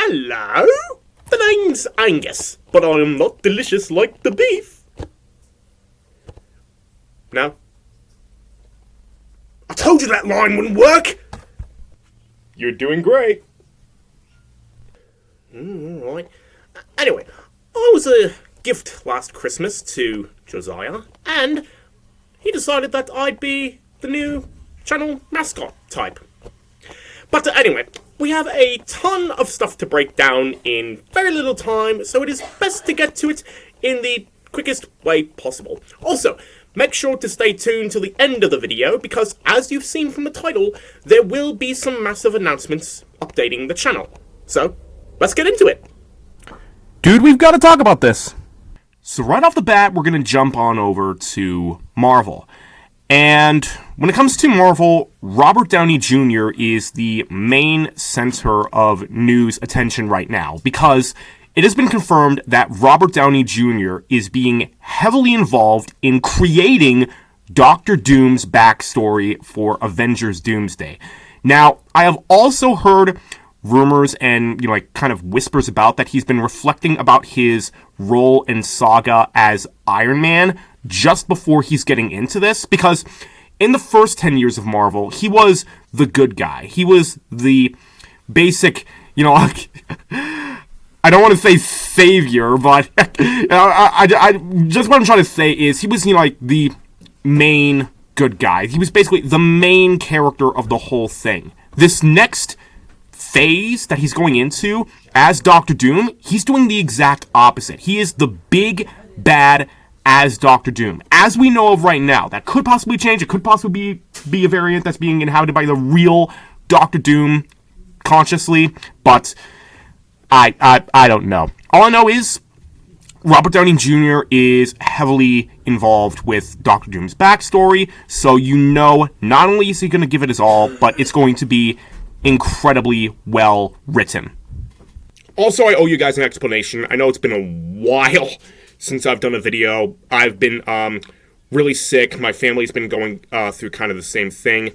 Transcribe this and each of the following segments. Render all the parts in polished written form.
Hello? The name's Angus, but I am not delicious like the beef. No? I told you that line wouldn't work! You're doing great. Alright. Anyway, I was a gift last Christmas to Josiah, and he decided that I'd be the new channel mascot type. But anyway, we have a ton of stuff to break down in very little time, so it is best to get to it in the quickest way possible. Also, make sure to stay tuned till the end of the video, because as you've seen from the title, there will be some massive announcements updating the channel. So, let's get into it. Dude, we've got to talk about this. So right off the bat, we're going to jump on over to Marvel. And when it comes to Marvel, Robert Downey Jr. is the main center of news attention right now, because it has been confirmed that Robert Downey Jr. is being heavily involved in creating Doctor Doom's backstory for Avengers Doomsday. Now, I have also heard rumors and, kind of whispers about that he's been reflecting about his role in Saga as Iron Man just before he's getting into this, because in the first 10 years of Marvel, he was the good guy. He was the basic, I don't want to say savior, but I just what I'm trying to say is he was, like the main good guy. He was basically the main character of the whole thing. This next phase that he's going into as Doctor Doom, he's doing the exact opposite. He is the big bad as Doctor Doom. As we know of right now, that could possibly change. It could possibly be a variant that's being inhabited by the real Doctor Doom consciously, but I don't know. All I know is Robert Downey Jr. is heavily involved with Doctor Doom's backstory, so not only is he going to give it his all, but it's going to be incredibly well written. Also, I owe you guys an explanation. I know it's been a while since I've done a video. I've been really sick. My family's been going through kind of the same thing.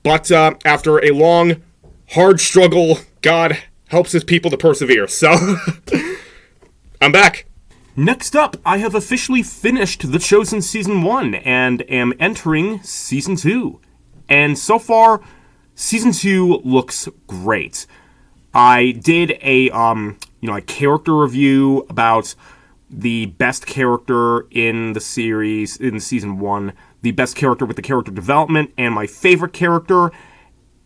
But after a long, hard struggle, God helps his people to persevere. So, I'm back. Next up, I have officially finished The Chosen Season 1 and am entering Season 2. And so far, Season 2 looks great. I did a character review about the best character in the series, in Season 1, the best character with the character development, and my favorite character.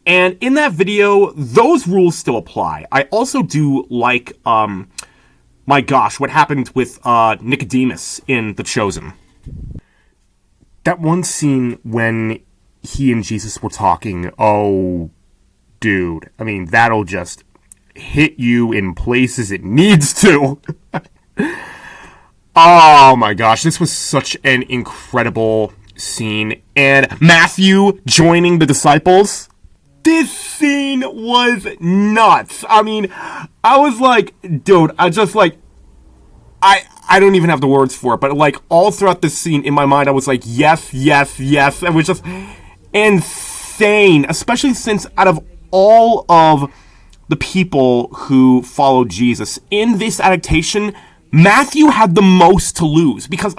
And in that video, those rules still apply. I also do like, what happened with Nicodemus in The Chosen. That one scene when he and Jesus were talking, oh, dude. I mean, that'll just hit you in places it needs to. Oh my gosh, this was such an incredible scene. And Matthew joining the disciples. This scene was nuts. I mean, I was like, dude, I don't even have the words for it, but all throughout this scene in my mind, I was like, yes, yes, yes. It was just insane, especially since out of all of the people who followed Jesus in this adaptation, Matthew had the most to lose because,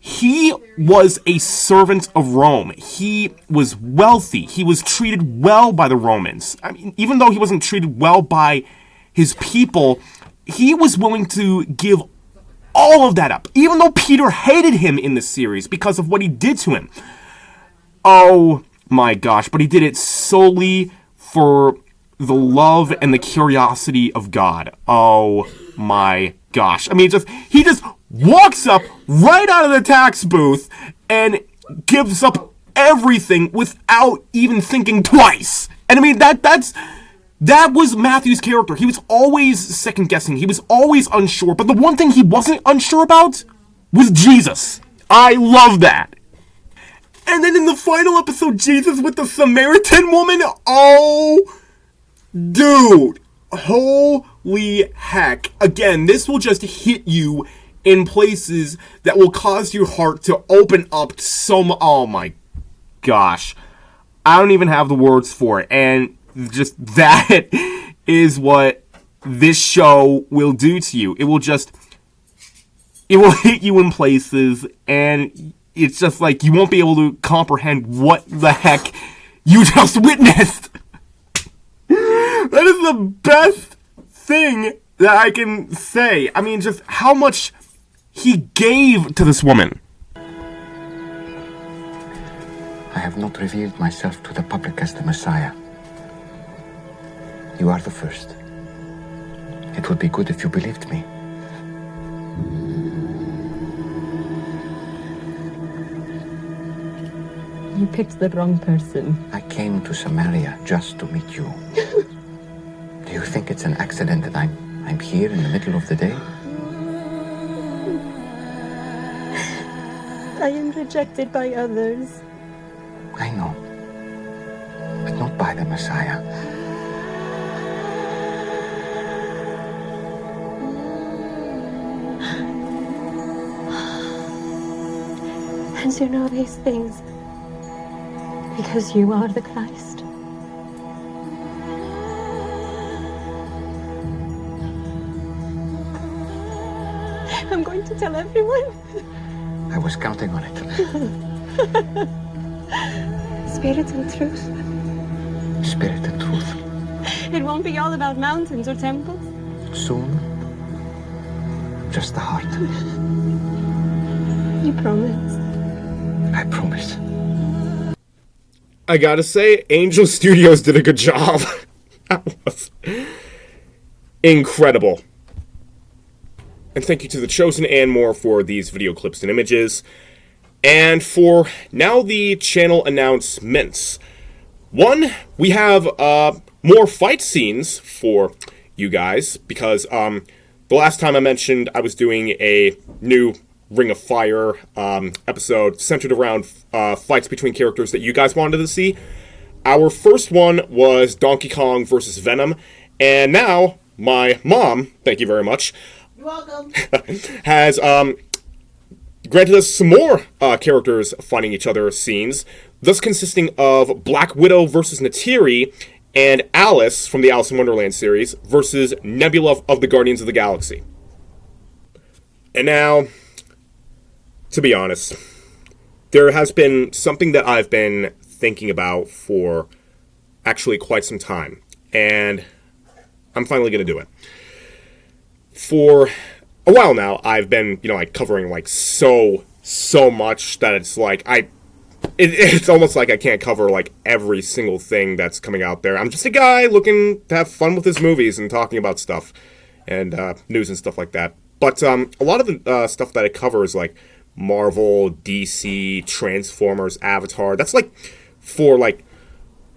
he was a servant of Rome. He was wealthy. He was treated well by the Romans. Even though he wasn't treated well by his people, he was willing to give all of that up, even though Peter hated him in this series because of what he did to him. Oh my gosh, but he did it solely for the love and the curiosity of God. Oh my gosh. He just walks up right out of the tax booth and gives up everything without even thinking twice. And that was Matthew's character. He was always second guessing. He was always unsure. But the one thing he wasn't unsure about was Jesus. I love that. And then in the final episode, Jesus with the Samaritan woman. Oh, dude. Holy heck. Again, this will just hit you in places that will cause your heart to open up oh my gosh. I don't even have the words for it. And just that is what this show will do to you. It will hit you in places, and it's just like you won't be able to comprehend what the heck you just witnessed. That is the best thing that I can say. I mean, just how much he gave to this woman. I have not revealed myself to the public as the Messiah. You are the first. It would be good if you believed me. You picked the wrong person. I came to Samaria just to meet you. Do you think it's an accident that I'm here in the middle of the day? I am rejected by others. I know. But not by the Messiah. And you know these things because you are the Christ. I'm going to tell everyone. I was counting on it. Spirit and truth. Spirit and truth. It won't be all about mountains or temples. Soon, just the heart. You promise. I promise. I gotta say, Angel Studios did a good job. That was incredible. And thank you to The Chosen and more for these video clips and images. And for now the channel announcements. One, we have more fight scenes for you guys, because the last time I mentioned I was doing a new Ring of Fire episode centered around fights between characters that you guys wanted to see. Our first one was Donkey Kong versus Venom, and now my mom, thank you very much, you're welcome, has granted us some more characters fighting each other scenes, thus consisting of Black Widow versus Neytiri and Alice from the Alice in Wonderland series versus Nebula of the Guardians of the Galaxy. And now, to be honest, there has been something that I've been thinking about for actually quite some time, and I'm finally going to do it. For a while now, I've been, covering, so much that it's like, it's almost like I can't cover, every single thing that's coming out there. I'm just a guy looking to have fun with his movies and talking about stuff, and news and stuff like that. But a lot of the stuff that I cover is, Marvel, DC, Transformers, Avatar. That's, for,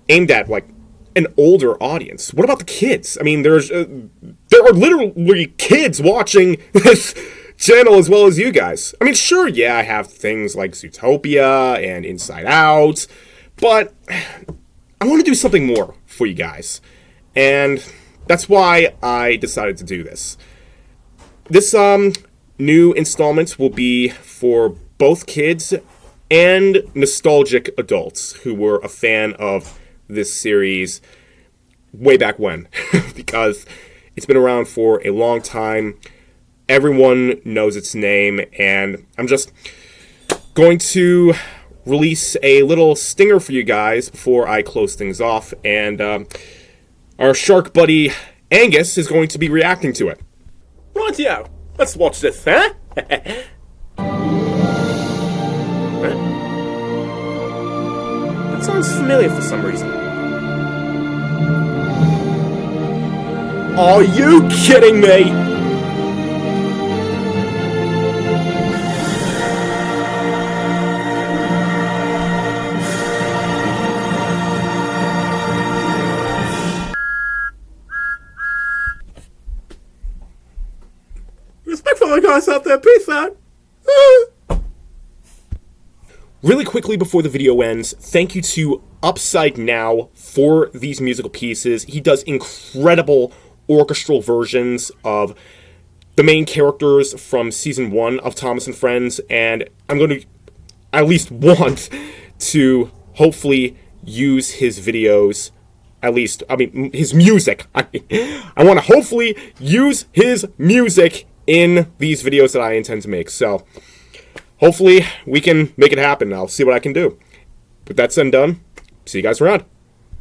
aimed at, an older audience. What about the kids? I mean, there are literally kids watching this channel as well as you guys. I mean, sure, yeah, I have things like Zootopia and Inside Out, but I want to do something more for you guys. And that's why I decided to do this. This new installment will be for both kids and nostalgic adults who were a fan of this series way back when, because it's been around for a long time. Everyone knows its name, and I'm just going to release a little stinger for you guys before I close things off, and our shark buddy Angus is going to be reacting to it. Rightio, let's watch this, huh? That sounds familiar for some reason. Are you kidding me? Respect for the guys out there, peace out. Really quickly before the video ends, thank you to Upside Now for these musical pieces. He does incredible orchestral versions of the main characters from Season 1 of Thomas and Friends, and I'm going to at least want to hopefully use his videos at least, I mean, his music. I want to hopefully use his music in these videos that I intend to make. So, hopefully, we can make it happen. I'll see what I can do. With that said and done, see you guys around.